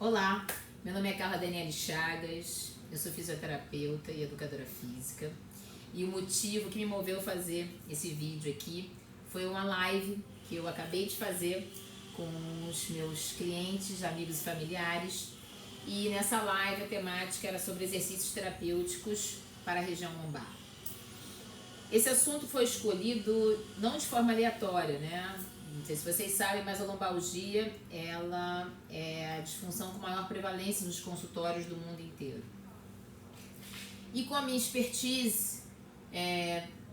Olá, meu nome é Carla Daniele Chagas, eu sou fisioterapeuta e educadora física e o motivo que me moveu a fazer esse vídeo aqui foi uma live que eu acabei de fazer com os meus clientes, amigos e familiares, e nessa live a temática era sobre exercícios terapêuticos para a região lombar. Esse assunto foi escolhido não de forma aleatória, né? Não sei se vocês sabem, mas a lombalgia, ela é a disfunção com maior prevalência nos consultórios do mundo inteiro. E com a minha expertise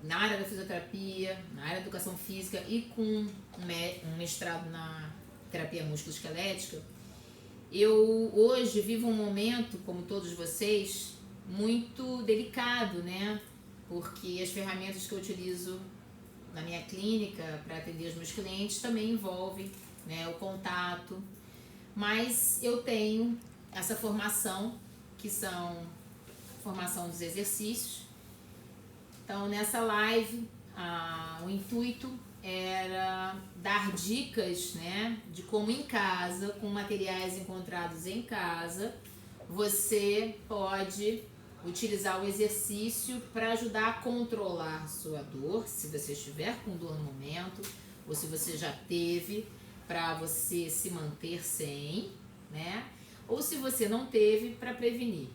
na área da fisioterapia, na área da educação física e com um mestrado na terapia musculoesquelética, eu hoje vivo um momento, como todos vocês, muito delicado, né? Porque as ferramentas que eu utilizo na minha clínica para atender os meus clientes também envolvem, né, o contato, mas eu tenho essa formação, que são formação dos exercícios. Então nessa live o intuito era dar dicas, né, de como em casa, com materiais encontrados em casa, você pode utilizar o exercício para ajudar a controlar sua dor, se você estiver com dor no momento, ou se você já teve, para você se manter sem, né? Ou se você não teve, para prevenir.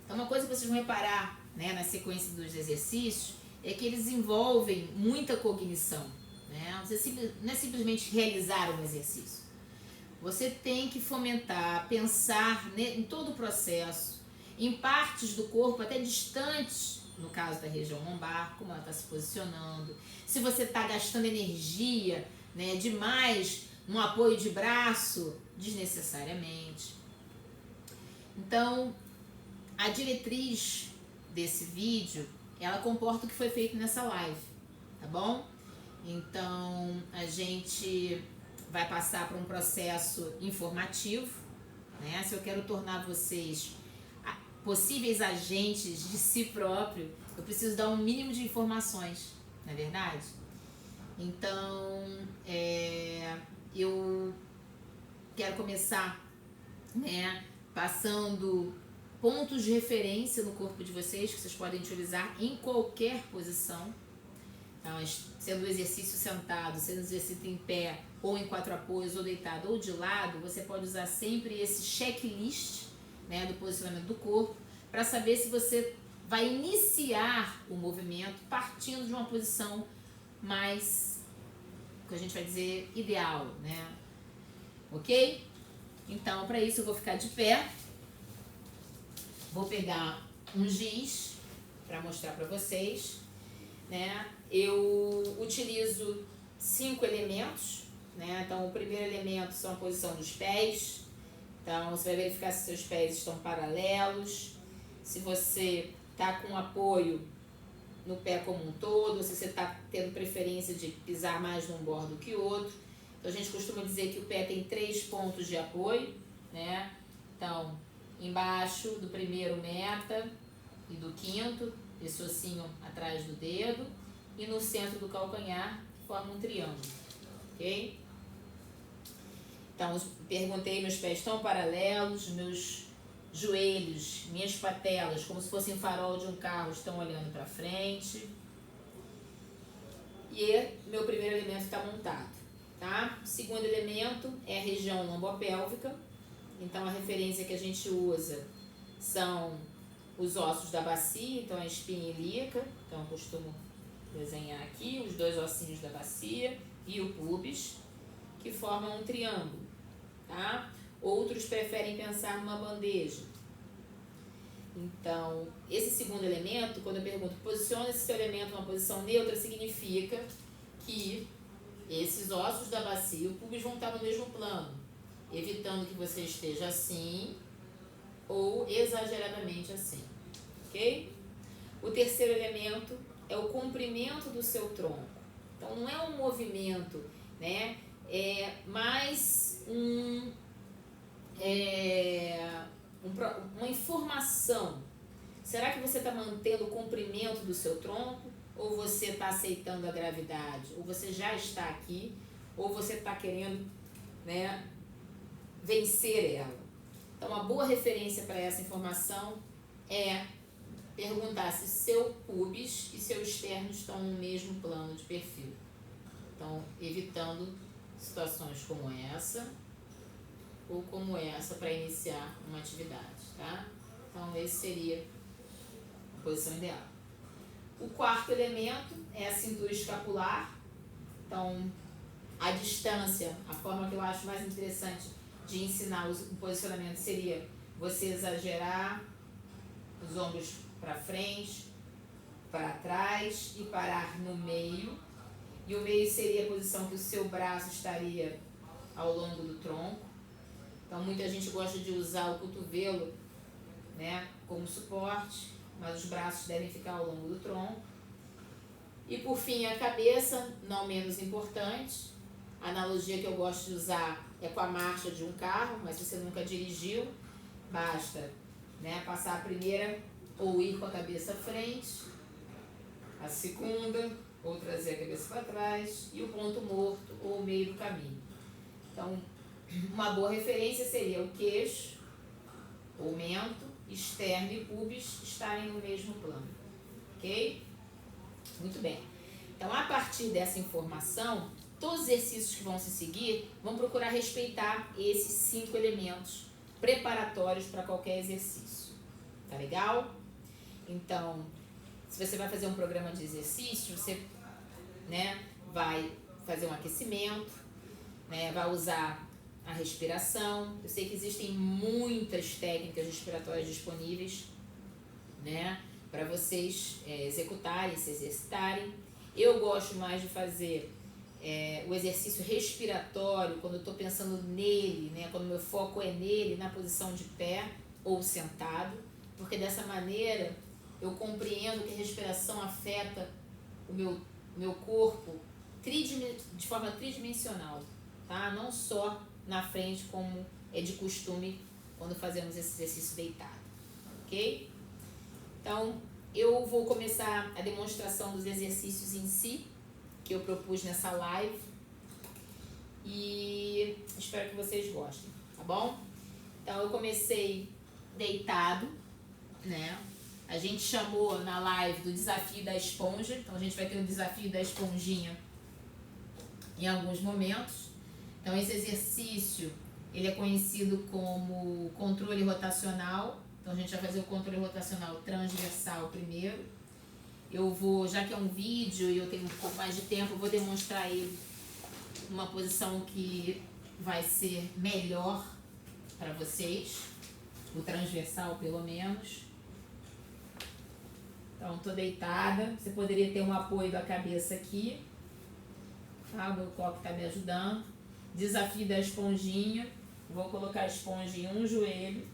Então, uma coisa que vocês vão reparar, né, na sequência dos exercícios é que eles envolvem muita cognição, né? Não é simplesmente realizar um exercício. Você tem que fomentar, pensar em todo o processo, em partes do corpo até distantes, no caso da região lombar, como ela está se posicionando, se você está gastando energia, né, demais no apoio de braço, desnecessariamente. Então, a diretriz desse vídeo, ela comporta o que foi feito nessa live, tá bom? Então, a gente vai passar por um processo informativo, né? Se eu quero tornar vocês possíveis agentes de si próprio, eu preciso dar um mínimo de informações, não é verdade? Então, eu quero começar, né, passando pontos de referência no corpo de vocês, que vocês podem utilizar em qualquer posição. Então, sendo o exercício sentado, sendo o exercício em pé, ou em 4 apoios, ou deitado, ou de lado, você pode usar sempre esse checklist, né, do posicionamento do corpo, para saber se você vai iniciar o movimento partindo de uma posição mais, que a gente vai dizer, ideal, né? Ok? Então, para isso eu vou ficar de pé, vou pegar um giz para mostrar para vocês, né? Eu utilizo 5 elementos, né? Então, o primeiro elemento são a posição dos pés. Então, você vai verificar se seus pés estão paralelos, se você está com apoio no pé como um todo, se você está tendo preferência de pisar mais num bordo que outro. Então, a gente costuma dizer que o pé tem 3 pontos de apoio, né? Então, embaixo do primeiro meta e do quinto, esse ossinho atrás do dedo, e no centro do calcanhar, forma um triângulo, ok? Então, perguntei, meus pés estão paralelos, meus joelhos, minhas patelas, como se fossem farol de um carro, estão olhando para frente. E meu primeiro elemento está montado, tá? O segundo elemento é a região lombopélvica. Então, a referência que a gente usa são os ossos da bacia, então a espinha ilíaca. Então, eu costumo desenhar aqui os 2 ossinhos da bacia e o pubis, que formam um triângulo, tá? Outros preferem pensar numa bandeja. Então, esse segundo elemento, quando eu pergunto, posiciona esse seu elemento numa posição neutra, significa que esses ossos da bacia e o pubis vão estar no mesmo plano, evitando que você esteja assim ou exageradamente assim, ok? O terceiro elemento é o comprimento do seu tronco. Então, não é um movimento, né? É mais uma informação. Será que você está mantendo o comprimento do seu tronco? Ou você está aceitando a gravidade? Ou você já está aqui? Ou você está querendo, né, vencer ela. Então, uma boa referência para essa informação é perguntar se seu pubis e seu externo estão no mesmo plano de perfil. Então, evitando situações como essa ou como essa para iniciar uma atividade, tá? Então, esse seria a posição ideal. O quarto elemento é a cintura escapular. Então, a distância, a forma que eu acho mais interessante de ensinar o posicionamento seria você exagerar os ombros para frente, para trás e parar no meio. E o meio seria a posição que o seu braço estaria ao longo do tronco. Então, muita gente gosta de usar o cotovelo, né, como suporte, mas os braços devem ficar ao longo do tronco. E por fim, a cabeça, não menos importante. A analogia que eu gosto de usar é com a marcha de um carro, mas se você nunca dirigiu, basta, né, passar a primeira ou ir com a cabeça à frente, a segunda, ou trazer a cabeça para trás, e o ponto morto ou o meio do caminho. Então, uma boa referência seria o queixo, o mento, externo e pubis estarem no mesmo plano, ok? Muito bem. Então, a partir dessa informação, todos os exercícios que vão se seguir vão procurar respeitar esses 5 elementos preparatórios para qualquer exercício. Tá legal? Então, se você vai fazer um programa de exercício, você, né, vai fazer um aquecimento, né, vai usar a respiração. Eu sei que existem muitas técnicas respiratórias disponíveis, né, para vocês executarem, se exercitarem. Eu gosto mais de fazer o exercício respiratório quando eu estou pensando nele, né, quando meu foco é nele, na posição de pé ou sentado, porque dessa maneira eu compreendo que a respiração afeta o meu corpo de forma tridimensional, tá? Não só na frente, como é de costume quando fazemos esse exercício deitado, ok? Então, eu vou começar a demonstração dos exercícios em si, que eu propus nessa live, e espero que vocês gostem, tá bom? Então, eu comecei deitado, né? A gente chamou na live do desafio da esponja, então a gente vai ter o desafio da esponjinha em alguns momentos. Então, esse exercício, ele é conhecido como controle rotacional. Então, a gente vai fazer o controle rotacional transversal primeiro. Eu vou, já que é um vídeo e eu tenho um pouco mais de tempo, eu vou demonstrar ele numa posição que vai ser melhor para vocês, o transversal pelo menos. Então, estou deitada. Você poderia ter um apoio da cabeça aqui. Tá? O meu copo está me ajudando. Desafio da esponjinha. Vou colocar a esponja em um joelho.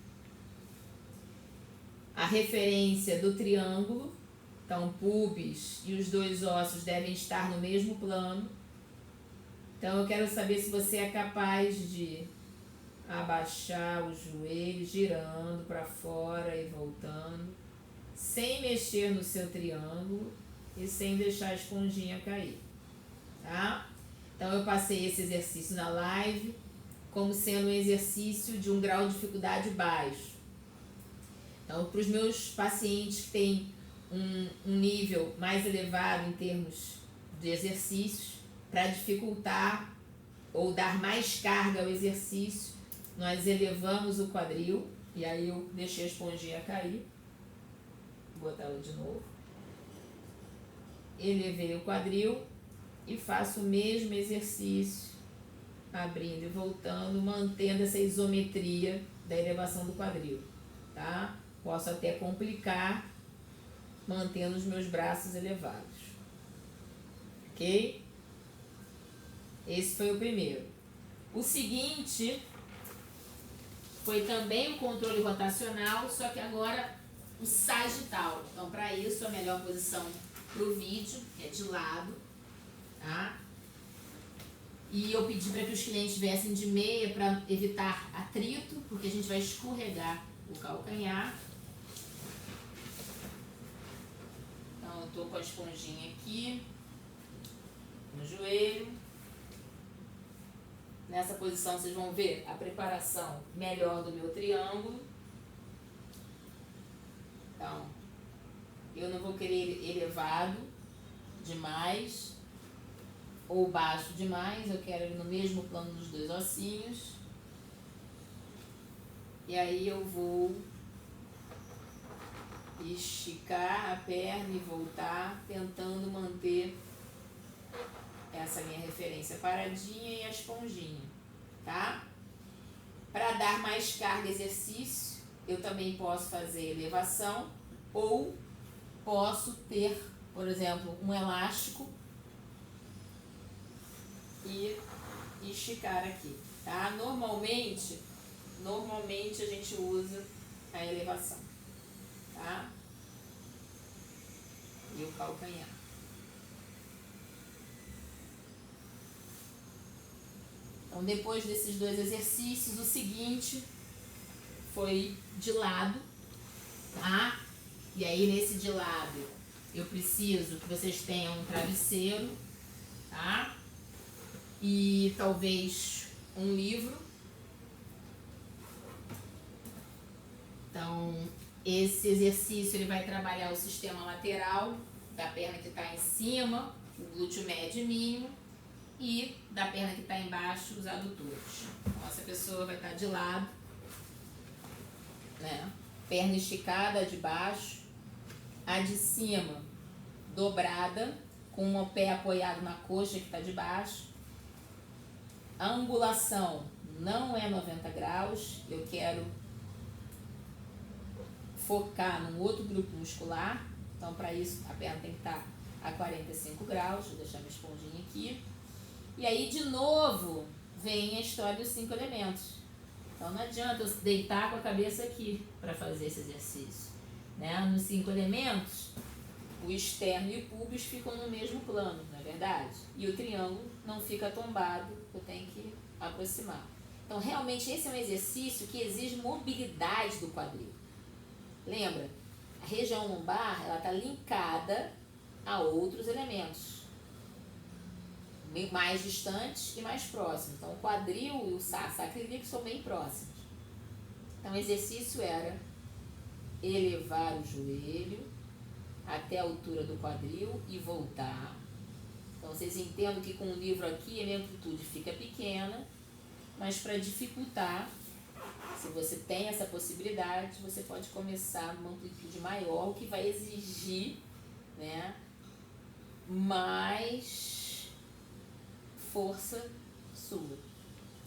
A referência do triângulo. Então, pubis e os dois ossos devem estar no mesmo plano. Então, eu quero saber se você é capaz de abaixar os joelhos, girando para fora e voltando, sem mexer no seu triângulo e sem deixar a esponjinha cair, tá? Então, eu passei esse exercício na live como sendo um exercício de um grau de dificuldade baixo. Então, para os meus pacientes que têm um nível mais elevado em termos de exercícios, para dificultar ou dar mais carga ao exercício, nós elevamos o quadril, e aí eu deixei a esponjinha cair. Vou botar ela de novo. Elevei o quadril e faço o mesmo exercício, abrindo e voltando, mantendo essa isometria da elevação do quadril, tá? Posso até complicar mantendo os meus braços elevados, ok? Esse foi o primeiro. O seguinte foi também o controle rotacional, só que agora o sagital. Então, para isso, a melhor posição para o vídeo é de lado, tá? E eu pedi para que os clientes viessem de meia para evitar atrito, porque a gente vai escorregar o calcanhar. Então, eu estou com a esponjinha aqui no joelho. Nessa posição vocês vão ver a preparação melhor do meu triângulo. Então, eu não vou querer elevado demais ou baixo demais, eu quero ele no mesmo plano dos dois ossinhos. E aí eu vou esticar a perna e voltar, tentando manter essa minha referência paradinha e a esponjinha, tá? Para dar mais carga exercício, eu também posso fazer elevação ou posso ter, por exemplo, um elástico e esticar aqui, tá? Normalmente a gente usa a elevação, tá? E o calcanhar. Então, depois desses dois exercícios, o seguinte foi de lado, tá? E aí, nesse de lado, eu preciso que vocês tenham um travesseiro, tá? E talvez um livro. Então, esse exercício ele vai trabalhar o sistema lateral da perna que está em cima, o glúteo médio e mínimo, e da perna que está embaixo, os adutores. Então, essa pessoa vai estar de lado, né? Perna esticada de baixo, a de cima dobrada, com o pé apoiado na coxa que está de baixo. A angulação não é 90 graus, eu quero focar num outro grupo muscular, então para isso a perna tem que estar a 45 graus, vou deixar minha esponjinha aqui. E aí de novo vem a história dos 5 elementos. Então não adianta eu deitar com a cabeça aqui para fazer esse exercício, né? Nos 5 elementos, o externo e o púbis ficam no mesmo plano, não é verdade? E o triângulo não fica tombado, eu tenho que aproximar. Então realmente esse é um exercício que exige mobilidade do quadril. Lembra? A região lombar, ela está linkada a outros elementos mais distantes e mais próximos. Então, o quadril e o sacroiliaco são bem próximos. Então, o exercício era elevar o joelho até a altura do quadril e voltar. Então, vocês entendem que com o livro aqui a minha amplitude fica pequena, mas para dificultar, se você tem essa possibilidade, você pode começar numa amplitude maior, o que vai exigir, né, mais força sua,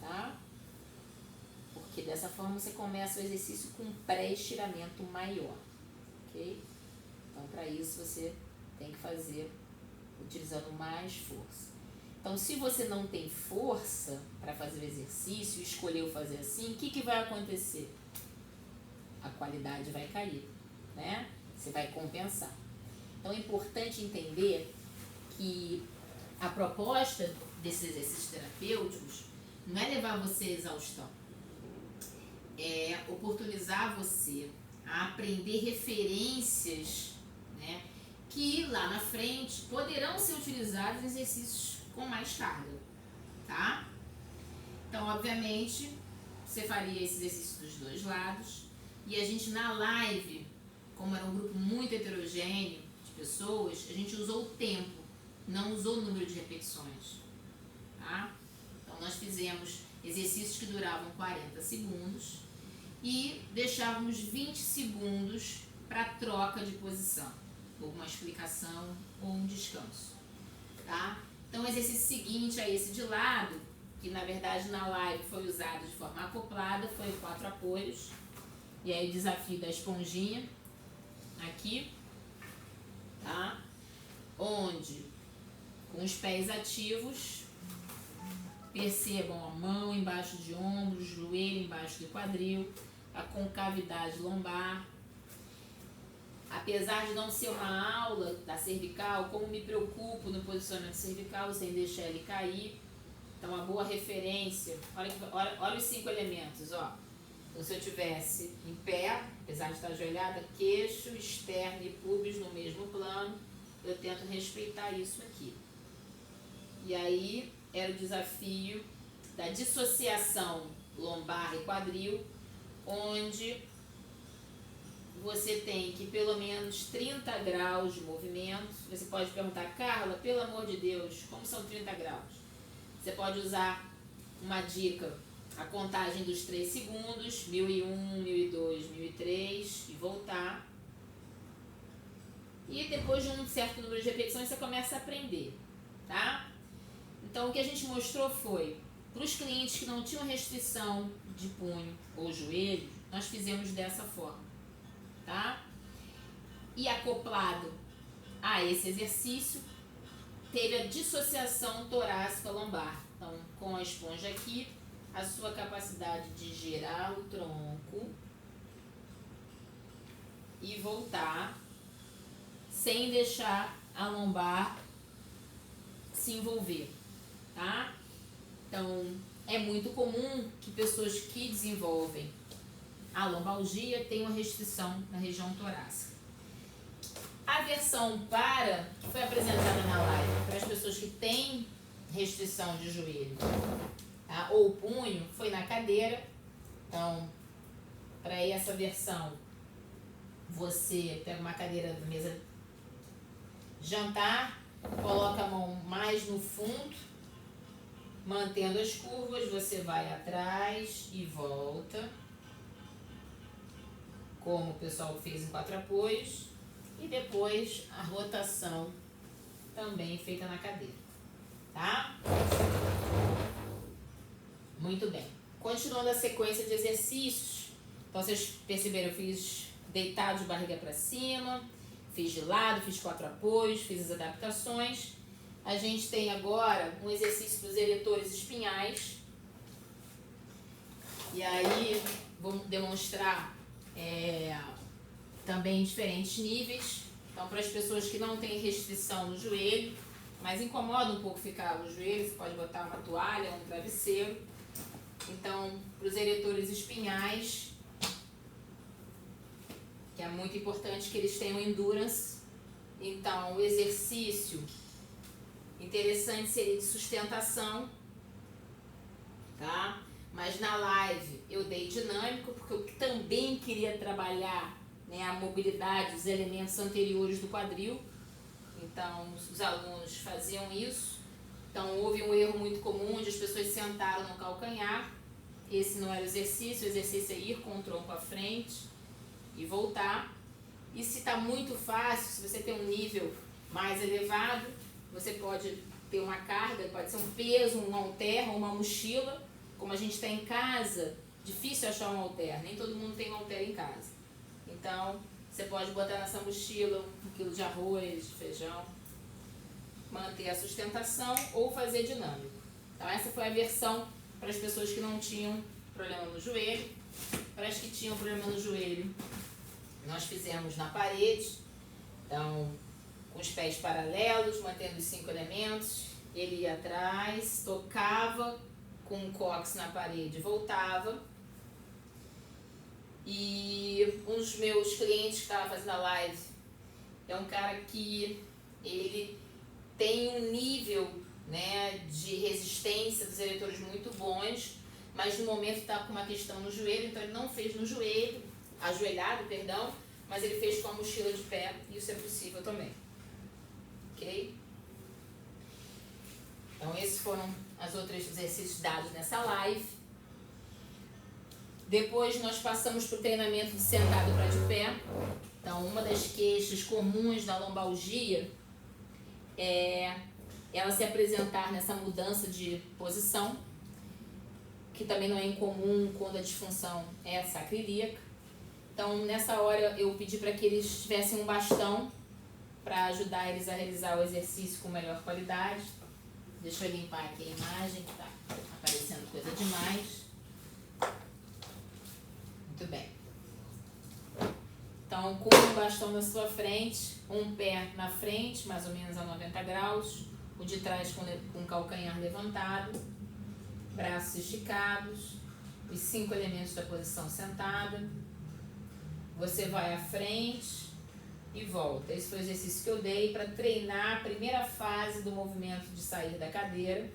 tá? Porque dessa forma você começa o exercício com um pré-estiramento maior, ok? Então, para isso você tem que fazer utilizando mais força. Então, se você não tem força para fazer o exercício e escolheu fazer assim, o que vai acontecer? A qualidade vai cair, né? Você vai compensar. Então, é importante entender que a proposta desses exercícios terapêuticos não é levar você à exaustão. É oportunizar você a aprender referências, né, que lá na frente poderão ser utilizados em exercícios com mais carga, tá? Então, obviamente, você faria esse exercício dos dois lados e a gente na live, como era um grupo muito heterogêneo de pessoas, a gente usou o tempo, não usou o número de repetições, tá? Então, nós fizemos exercícios que duravam 40 segundos e deixávamos 20 segundos para troca de posição, ou uma explicação ou um descanso, tá? Então, o exercício seguinte é esse de lado, que na verdade na live foi usado de forma acoplada, foi 4 apoios. E aí o desafio da esponjinha, aqui, tá? Onde, com os pés ativos, percebam a mão embaixo de ombro, joelho embaixo do quadril, a concavidade lombar. Apesar de não ser uma aula da cervical, como me preocupo no posicionamento cervical, sem deixar ele cair. Então, uma boa referência, olha os 5 elementos, ó. Então, se eu tivesse em pé, apesar de estar ajoelhada, queixo, externo e púbis no mesmo plano, eu tento respeitar isso aqui. E aí, era o desafio da dissociação lombar e quadril, onde você tem que pelo menos 30 graus de movimento. Você pode perguntar, Carla, pelo amor de Deus, como são 30 graus? Você pode usar uma dica, a contagem dos 3 segundos, 1001, 1002, 1003 e voltar. E depois de um certo número de repetições você começa a aprender, tá? Então o que a gente mostrou foi, para os clientes que não tinham restrição de punho ou joelho, nós fizemos dessa forma, tá? E acoplado a esse exercício, teve a dissociação torácica lombar. Então, com a esponja aqui, a sua capacidade de girar o tronco e voltar sem deixar a lombar se envolver, tá? Então, é muito comum que pessoas que desenvolvem a lombalgia tenham restrição na região torácica. A versão que foi apresentada na live para as pessoas que têm restrição de joelho, tá? Ou punho, foi na cadeira. Então, para essa versão, você pega uma cadeira da mesa jantar, coloca a mão mais no fundo, mantendo as curvas, você vai atrás e volta, como o pessoal fez em 4 apoios, e depois a rotação também feita na cadeira, tá? Muito bem. Continuando a sequência de exercícios, então vocês perceberam, eu fiz deitado de barriga para cima, fiz de lado, fiz 4 apoios, fiz as adaptações. A gente tem agora um exercício dos eretores espinhais. E aí, vamos demonstrar também em diferentes níveis. Então, para as pessoas que não têm restrição no joelho, mas incomoda um pouco ficar o joelho, você pode botar uma toalha ou um travesseiro. Então, para os eretores espinhais, que é muito importante que eles tenham endurance. Então, o exercício interessante seria de sustentação, tá? Mas na live eu dei dinâmico, porque eu também queria trabalhar, né, a mobilidade dos elementos anteriores do quadril. Então, os alunos faziam isso. Então, houve um erro muito comum, onde as pessoas sentaram no calcanhar. Esse não era o exercício é ir com o tronco à frente e voltar. E se está muito fácil, se você tem um nível mais elevado, você pode ter uma carga, pode ser um peso, um halter ou uma mochila. Como a gente está em casa, difícil achar um halter, nem todo mundo tem um halter em casa. Então, você pode botar nessa mochila 1 quilo de arroz, de feijão, manter a sustentação ou fazer dinâmico. Então, essa foi a versão para as pessoas que não tinham problema no joelho. Para as que tinham problema no joelho, nós fizemos na parede. Então, com os pés paralelos, mantendo os 5 elementos, ele ia atrás, tocava com o cóccix na parede, voltava. E um dos meus clientes que estava fazendo a live é um cara que ele tem um nível, né, de resistência dos eretores muito bons, mas no momento está com uma questão no joelho, então ele não fez no joelho, ajoelhado, perdão, mas ele fez com a mochila de pé, e isso é possível também. Ok? Então esses foram os outros exercícios dados nessa live. Depois nós passamos para o treinamento de sentado para de pé. Então, uma das queixas comuns da lombalgia é ela se apresentar nessa mudança de posição, que também não é incomum quando a disfunção é sacroiliaca. Então, nessa hora, eu pedi para que eles tivessem um bastão para ajudar eles a realizar o exercício com melhor qualidade. Deixa eu limpar aqui a imagem, que está aparecendo coisa demais. Muito bem. Então, com o bastão na sua frente, um pé na frente, mais ou menos a 90 graus, o de trás com o calcanhar levantado, braços esticados, os 5 elementos da posição sentada. Você vai à frente e volta. Esse foi o exercício que eu dei para treinar a primeira fase do movimento de sair da cadeira.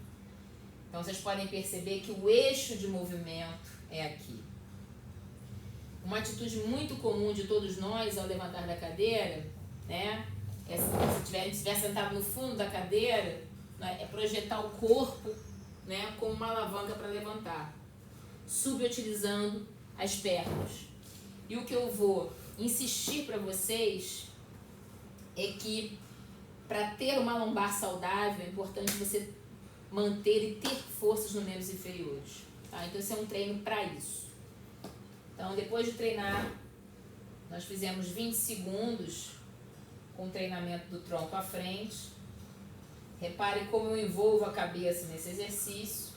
Então vocês podem perceber que o eixo de movimento é aqui. Uma atitude muito comum de todos nós ao levantar da cadeira, né, se estiver sentado no fundo da cadeira, né, é projetar o corpo, né, como uma alavanca para levantar, subutilizando as pernas. E o que eu vou insistir para vocês é que para ter uma lombar saudável é importante você manter e ter forças nos membros inferiores. Tá? Então esse é um treino para isso. Então depois de treinar, nós fizemos 20 segundos com o treinamento do tronco à frente. Repare como eu envolvo a cabeça nesse exercício.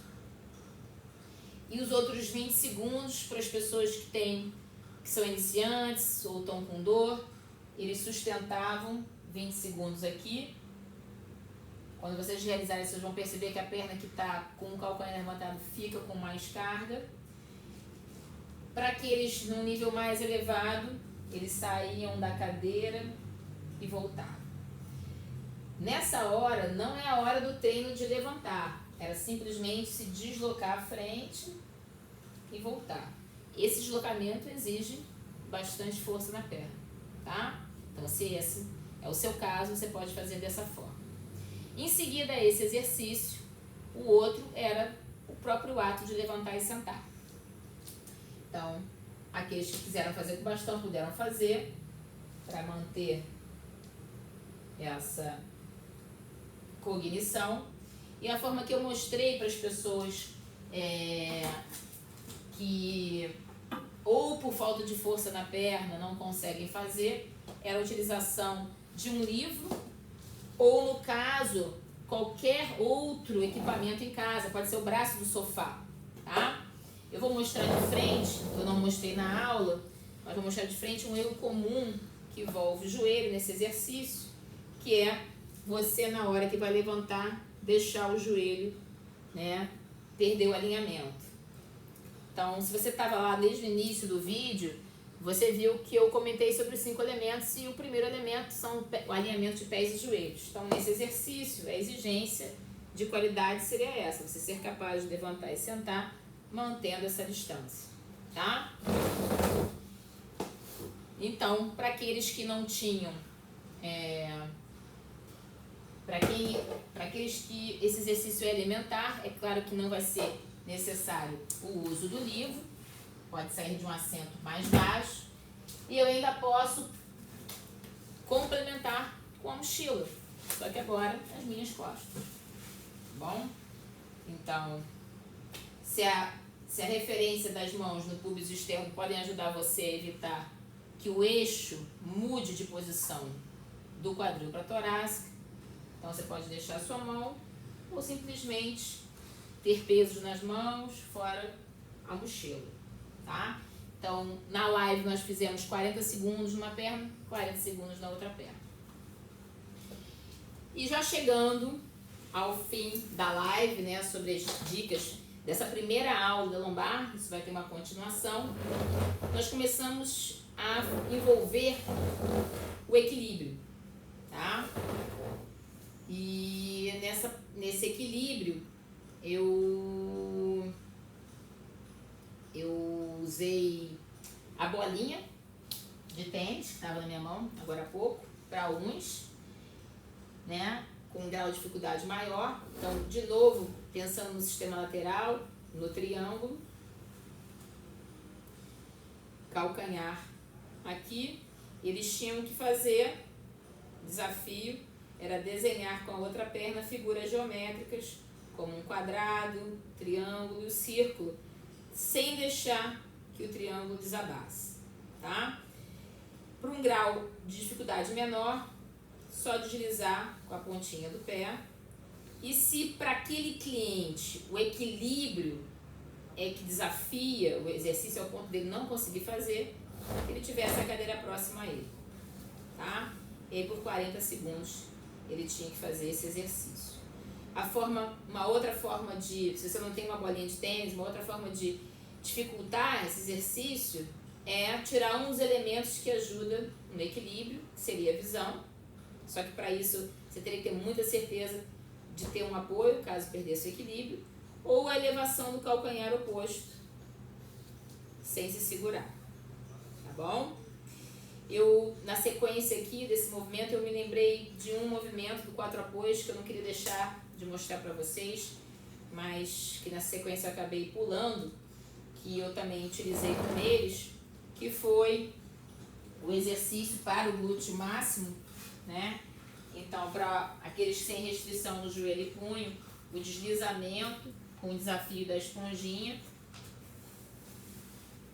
E os outros 20 segundos para as pessoas que são iniciantes ou estão com dor, eles sustentavam 20 segundos aqui. Quando vocês realizarem, vocês vão perceber que a perna que está com o calcanhar levantado fica com mais carga. Para aqueles num nível mais elevado, eles saíam da cadeira e voltavam. Nessa hora, não é a hora do treino de levantar, era simplesmente se deslocar à frente e voltar. Esse deslocamento exige bastante força na perna, tá? Então, se esse é o seu caso, você pode fazer dessa forma. Em seguida a esse exercício, o outro era o próprio ato de levantar e sentar. Então, aqueles que quiseram fazer com bastão puderam fazer para manter essa cognição. E a forma que eu mostrei para as pessoas que ou por falta de força na perna não conseguem fazer, era a utilização de um livro ou, no caso, qualquer outro equipamento em casa, pode ser o braço do sofá, tá? Eu vou mostrar de frente, eu não mostrei na aula, mas vou mostrar de frente um erro comum que envolve o joelho nesse exercício, que é você, na hora que vai levantar, deixar o joelho, né, perder o alinhamento. Então, se você estava lá desde o início do vídeo, você viu que eu comentei sobre os 5 elementos e o primeiro elemento são o alinhamento de pés e joelhos. Então, nesse exercício, a exigência de qualidade seria essa, você ser capaz de levantar e sentar, mantendo essa distância, tá? Então, para aqueles que não tinham, para aqueles que esse exercício é elementar, é claro que não vai ser necessário o uso do livro, pode sair de um assento mais baixo, e eu ainda posso complementar com a mochila, só que agora nas minhas costas, tá bom? Então, se a referência das mãos no pubis externo podem ajudar você a evitar que o eixo mude de posição do quadril para a torácica, então você pode deixar a sua mão ou simplesmente ter pesos nas mãos, fora a mochila, tá? Então, na live nós fizemos 40 segundos numa perna, 40 segundos na outra perna. E já chegando ao fim da live, né, sobre as dicas dessa primeira aula da lombar, isso vai ter uma continuação, nós começamos a envolver o equilíbrio, tá? E nesse equilíbrio, eu usei a bolinha de tênis, que estava na minha mão agora há pouco, para uns, né, com um grau de dificuldade maior. Então, de novo, pensando no sistema lateral, no triângulo, calcanhar aqui, eles tinham que fazer, desafio era desenhar com a outra perna figuras geométricas, como um quadrado, triângulo e o círculo, sem deixar que o triângulo desabasse, tá? Para um grau de dificuldade menor, só deslizar com a pontinha do pé. E se para aquele cliente o equilíbrio é que desafia o exercício ao ponto dele não conseguir fazer, ele tivesse a cadeira próxima a ele, tá? E aí por 40 segundos ele tinha que fazer esse exercício. Uma outra forma de, se você não tem uma bolinha de tênis, uma outra forma de dificultar esse exercício é tirar uns elementos que ajudam no equilíbrio, que seria a visão. Só que para isso você teria que ter muita certeza de ter um apoio, caso perdesse o equilíbrio. ou a elevação do calcanhar oposto, sem se segurar, tá bom? Na sequência aqui desse movimento, eu me lembrei de um movimento do 4 apoios que eu não queria deixar de mostrar para vocês, mas que na sequência eu acabei pulando, que eu também utilizei com eles, que foi o exercício para o glúteo máximo, né? Então, para aqueles sem restrição no joelho e punho, o deslizamento com o desafio da esponjinha,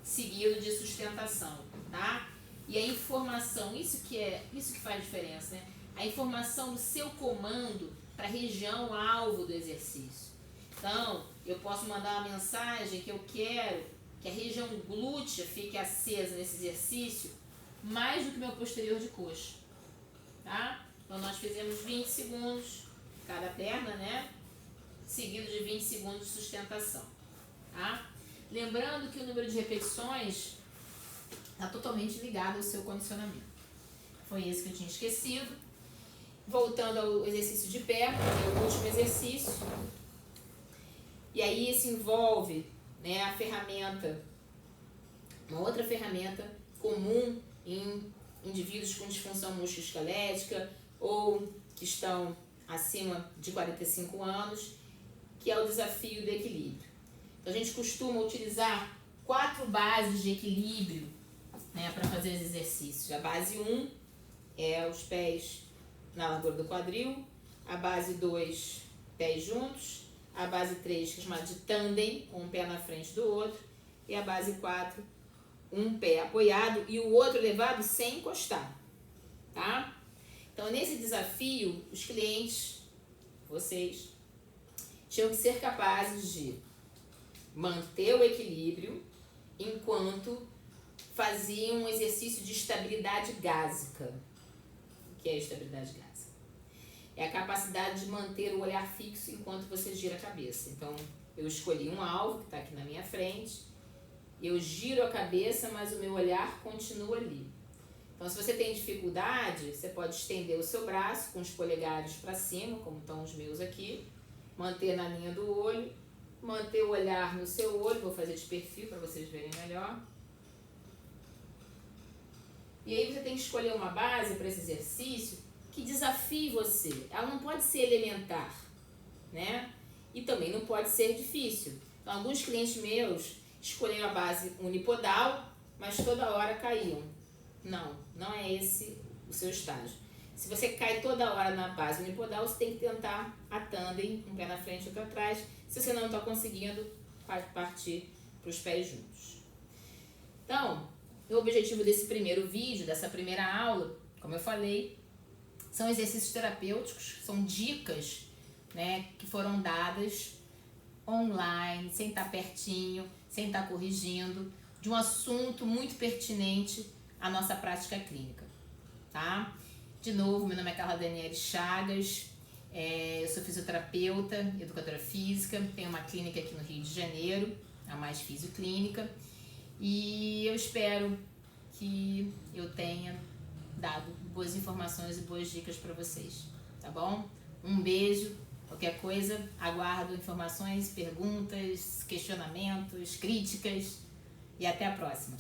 seguido de sustentação, tá? E a informação, isso que faz diferença, né? A informação do seu comando para a região alvo do exercício. Então, eu posso mandar uma mensagem que eu quero que a região glútea fique acesa nesse exercício mais do que meu posterior de coxa, tá? Então, nós fizemos 20 segundos cada perna, né? Seguido de 20 segundos de sustentação, tá? Lembrando que o número de repetições está totalmente ligado ao seu condicionamento. Foi esse que eu tinha esquecido. Voltando ao exercício de perna, que é o último exercício. E aí esse envolve, né, a ferramenta, uma outra ferramenta comum em indivíduos com disfunção musculoesquelética ou que estão acima de 45 anos, que é o desafio do equilíbrio. Então, a gente costuma utilizar 4 bases de equilíbrio, né, para fazer os exercícios. A base 1 é os pés na largura do quadril, a base 2, pés juntos, a base 3, que é chamada de tandem, um pé na frente do outro, e a base 4, um pé apoiado e o outro levado sem encostar, tá? Então, nesse desafio, os clientes, vocês, tinham que ser capazes de manter o equilíbrio enquanto faziam um exercício de estabilidade gásica. O que é estabilidade gásica? É a capacidade de manter o olhar fixo enquanto você gira a cabeça. Então, eu escolhi um alvo que está aqui na minha frente, eu giro a cabeça, mas o meu olhar continua ali. Então, se você tem dificuldade, você pode estender o seu braço com os polegares para cima, como estão os meus aqui, manter na linha do olho, manter o olhar no seu olho, vou fazer de perfil para vocês verem melhor. E aí você tem que escolher uma base para esse exercício que desafie você. Ela não pode ser elementar, né? E também não pode ser difícil. Então, alguns clientes meus escolheram a base unipodal, mas toda hora caíam. Não é esse o seu estágio. Se você cai toda hora na base unipodal, você tem que tentar a tandem, um pé na frente e outro atrás. Se você não está conseguindo, pode partir para os pés juntos. Então, o objetivo desse primeiro vídeo, dessa primeira aula, como eu falei, são exercícios terapêuticos, são dicas, né, que foram dadas online, sem estar pertinho, sem estar corrigindo, de um assunto muito pertinente à nossa prática clínica, tá? De novo, meu nome é Carla Daniele Chagas, eu sou fisioterapeuta, educadora física, tenho uma clínica aqui no Rio de Janeiro, a Mais Fisioclínica, e eu espero que eu tenha dado boas informações e boas dicas para vocês, tá bom? Um beijo, qualquer coisa, aguardo informações, perguntas, questionamentos, críticas e até a próxima.